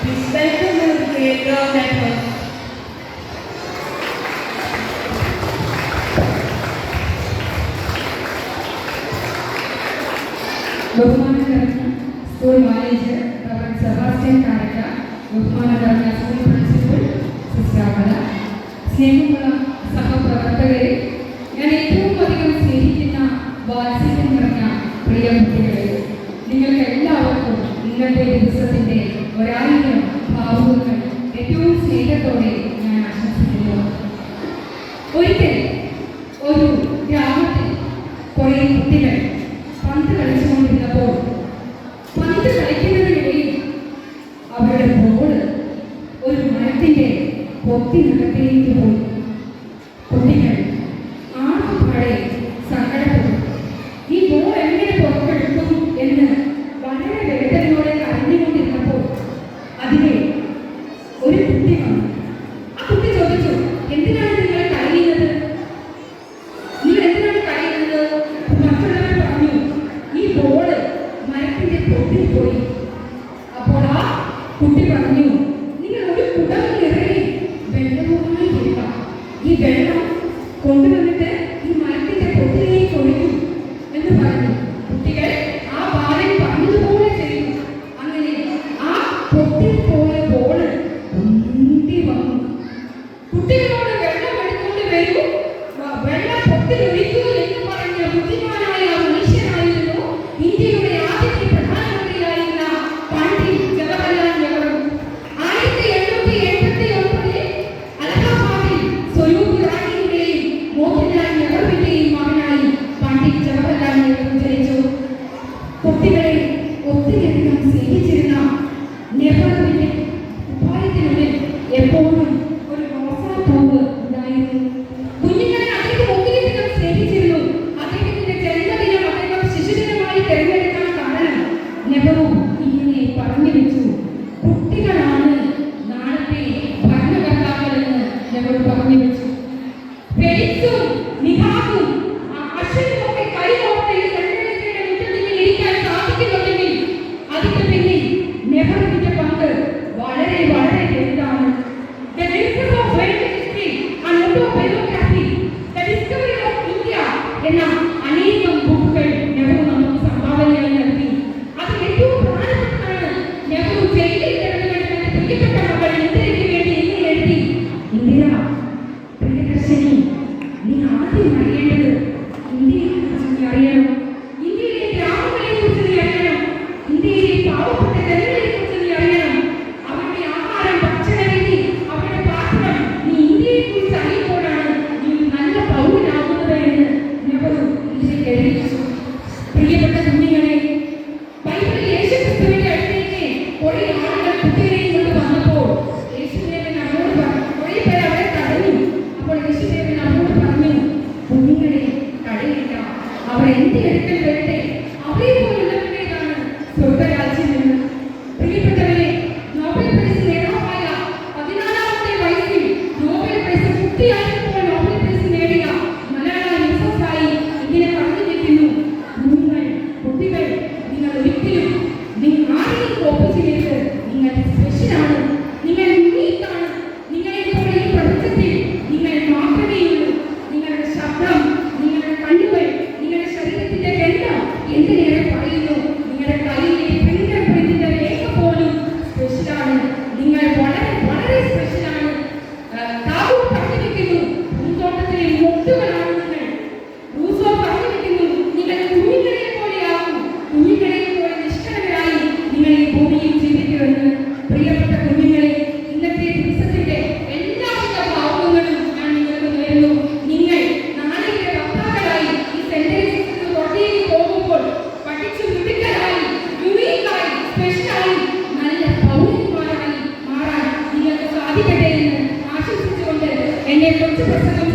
Please welcome the creator of that house. ബഹുമാനകരഞ്ഞ school manager doctor Sebastian Karakka, ബഹുമാനകരഞ്ഞ school principal sister Amala, സ്നേഹമുള്ള സഹപ്രവർത്തകരെ, ഞാൻ ഏറ്റവും അധികം സ്നേഹിക്കുന്ന വാത്സല്യം നിറഞ്ഞ പ്രിയ കുട്ടികളെ, നിങ്ങൾക്ക് എല്ലാവർക്കും ഇന്നത്തെ ദിവസത്തിൻ്റെ 1000 ഭാവുകങ്ങൾ ഏറ്റവും സ്നേഹത്തോടെ ഞാൻ ആശംസിക്കുന്നു. ഒരിക്കൽ ഒരു ഗ്രാമത്തിൽ കുറേ കുട്ടികൾ പന്ത് കളിച്ചുകൊണ്ടിരുന്നപ്പോൾ പന്ത് കളിക്കുന്നതിനിടയിൽ അവരുടെ ബോൾ ഒരു മരത്തിൻ്റെ പൊത്തിനകത്തേക്ക് പോയി. കുട്ടികൾ ആർക്കുപാടെ സങ്കടപ്പെട്ടു. ഈ ബോൾ എങ്ങനെ പുറത്തെടുക്കും എന്ന് വളരെ വേദനയോടെ കരഞ്ഞുകൊണ്ടിരുന്നപ്പോൾ അതിനെ ഒരു കുട്ടി വന്നു. ആ കുട്ടി ചോദിച്ചു, എന്തിനാണ് നിങ്ങൾ കരയുന്നത്? നിങ്ങൾ എന്തിനാണ് കരയുന്നത്? മറ്റുള്ളവർ പറഞ്ഞു, ഈ ബോള് മരത്തിന്റെ പൊട്ടിൽ പോയി. അപ്പോൾ ആ കുട്ടി പറഞ്ഞു, നിങ്ങൾ ഒരു കുടം നിറയെ വെള്ളവുമായി വരിക. ഈ വെള്ളം കൊണ്ടുവന്നിട്ട് ഈ മരത്തിന്റെ പൊട്ടിലേക്ക് ഒഴിക്കും എന്ന് പറഞ്ഞു. കുട്ടികൾ ആ ബാലൻ പറഞ്ഞതുപോലെ ചെയ്തു. അങ്ങനെ ആ പൊട്ടിൽ പോയ ബോള് ഉന്തി വന്നു. കുട്ടികളോട് വെള്ളം എടുത്തുകൊണ്ട് വരൂ, വെള്ളം പൊട്ടിൽ ഒഴിക്കൂ എന്ന് പറഞ്ഞ ബുദ്ധിമാനായ മനുഷ്യനായിരുന്നു ഇന്ത്യയുടെ ആദ്യത്തെ പ്രധാനമന്ത്രിയായിരുന്ന പണ്ഡിറ്റ് ജവഹർലാൽ നെഹ്റു. 1889 അലഹാബാദിൽ സ്വരൂപ് റാണിയുടെയും മോത്തിലാൽ നെഹ്റുവിന്റെയും മകനായി പണ്ഡിറ്റ് ജവഹർലാൽ നെഹ്റു ജനിച്ചു. കുട്ടികളെ ഒത്തിരിയധികം സ്നേഹിച്ചിരുന്ന നെഹ്റുവിന്റെ കുപ്പായത്തിനുള്ളിൽ എപ്പോഴും ഒരു റോസാപ്പൂവ് ഉണ്ടായിരുന്നു. കുഞ്ഞുങ്ങളെ അദ്ദേഹം ഒത്തിരിയധികം സ്നേഹിച്ചിരുന്നു. അദ്ദേഹത്തിന്റെ ജന്മദിനം അദ്ദേഹം ശിശുദിനമായി തിരഞ്ഞെടുക്കാൻ കാരണം നെഹ്റു ഇങ്ങനെ പറഞ്ഞു വെച്ചു, കുട്ടികളാണ് നാളത്തെ ഭരണകർത്താക്കളെന്ന് നെഹ്റു പറഞ്ഞു വെച്ചു. ഫെലിക്സും നിഹാസും അശ്വിനും ഒക്കെ കൈകോർത്ത് ഈ സെക്രട്ടറിയുടെ മുറ്റത്തിൽ ഇരിക്കാൻ സാധിക്കുന്നുണ്ടെങ്കിൽ അതിന്റെ പിന്നിൽ നെഹ്റുവിന്റെ പങ്ക് വളരെ വളരെ വലുതാണ്. The Glimpses of World History and Autobiography, The Discovery of India എന്ന അനേകം ബുക്കുകൾ നെഹ്റു നമുക്ക് സംഭാവനയായി നൽകി. അത് ഏറ്റവും പ്രധാനപ്പെട്ടതാണ്. നെഹ്റു ജയിലിൽ കിടന്നുകൊണ്ട് തന്റെ പ്രിയപ്പെട്ട മകൾ ഇന്ദിരയ്ക്ക് വേണ്ടി ഇങ്ങനെ എഴുതി, ഇന്ദിര പ്രിയദർശിനി, നീ ആദ്യം അറിയേണ്ടത് ഇന്ത്യയെക്കുറിച്ച് നീ അറിയണം. ഇന്ത്യയിലെ ഗ്രാമങ്ങളെക്കുറിച്ച് നീ അറിയണം. ഇന്ത്യയിലെ പാവപ്പെട്ട ജനങ്ങളെക്കുറിച്ച് നീ അറിയണം. അവരുടെ ആഹാരം, ഭക്ഷണരീതി, അവരുടെ പാത്രം, നീ ഇന്ത്യയെക്കുറിച്ച് അറിയുമ്പോഴാണ് നീ നല്ല പൗരനാകുന്നത് എന്ന് നെഹ്റു ഇന്ത്യക്ക് എഴുതിച്ചു. പ്രിയപ്പെട്ട കുഞ്ഞുങ്ങളെ, ബൈബിളിൽ യേശുക്രിസ്തുവിന്റെ അടുത്തേക്ക് കുറേ ആളുകൾ കുട്ടികളെയും കൊണ്ട് വന്നപ്പോൾ യേശുദേവൻ അവരോട് കുറേ പേർ അവരെ തടഞ്ഞു. അപ്പോൾ യേശുദേവൻ അവരോട് പറഞ്ഞു, കുഞ്ഞുങ്ങളെ തടയില്ല, അവർ എന്റെ അടുക്കൽ വരട്ടെ, അവരെ പോലുള്ളവരുടേതാണ് സ്വർഗരാജ്യം എന്ന്. പ്രിയപ്പെട്ടവരെ, നോബൽ പ്രൈസ് നേതാവായ 14ാമത്തെ വയസ്സിൽ നോബൽ പ്രൈസ് കുട്ടിയായപ്പോൾ നോബൽ പ്രൈസ് നേടിയ മലാല യൂസഫ്സായി ഇങ്ങനെ പറഞ്ഞു നിൽക്കുന്നു, കുട്ടികൾ, നിങ്ങൾ ഒരിക്കലും ആരെയും കോപ്പി ചെയ്യരുത്. നിങ്ങൾ സ്പെഷ്യലാണ്, നിങ്ങൾ യുണീക്കാണ്. നിങ്ങളെപ്പോലെ ഈ പ്രപഞ്ചത്തിൽ നിങ്ങൾ മാത്രമേ ഉള്ളൂ. നിങ്ങളുടെ ശബ്ദം, നിങ്ങളുടെ കണ്ണുകൾ, നിങ്ങളുടെ ശരീരത്തിന്റെ ഗന്ധം എന്തിനേറെ പറയുന്നു. നിങ്ങളുടെ കയ്യിലെ ഫിംഗർ പ്രിന്റിന്റെ രേഖ പോലും സ്പെഷ്യലാണ്. നിങ്ങൾ വളരെ വളരെ സ്പെഷ്യലാണ്. താവൂർ പറഞ്ഞു വെക്കുന്നു, പൂന്തോട്ടത്തിലെ മുട്ടുകളാണ് നിങ്ങൾ. റൂസോ പറഞ്ഞു വെക്കുന്നു, നിങ്ങൾ കുഞ്ഞുങ്ങളെ പോലെയാകും, കുഞ്ഞുങ്ങളെ പോലെ നിഷ്കളങ്കരായി നിങ്ങൾ ഈ ഭൂമിയിൽ ജീവിക്കുമെന്ന്. പ്രിയപ്പെട്ട കുഞ്ഞുങ്ങളെ, ഇന്നത്തെ ദിവസത്തിന്റെ എല്ലാവിധ ഭാവങ്ങളും ഞാൻ നിങ്ങൾക്ക് നേരുന്നു. നിങ്ങൾ നാളെയുടെ വക്താക്കളായി ഈ സെന്റൻസിൽ നിന്ന് പുറത്തേക്ക് പോകുമ്പോൾ പഠിച്ചു മിടുക്കരായി, യുണീക്കായി, സ്പെഷ്യലായി, നല്ല പൗരന്മാരായി മാറാൻ നിങ്ങൾക്ക് സാധിക്കട്ടെ എന്ന് ആശംസിച്ചുകൊണ്ട് എന്നെ കുറച്ച് പ്രസംഗം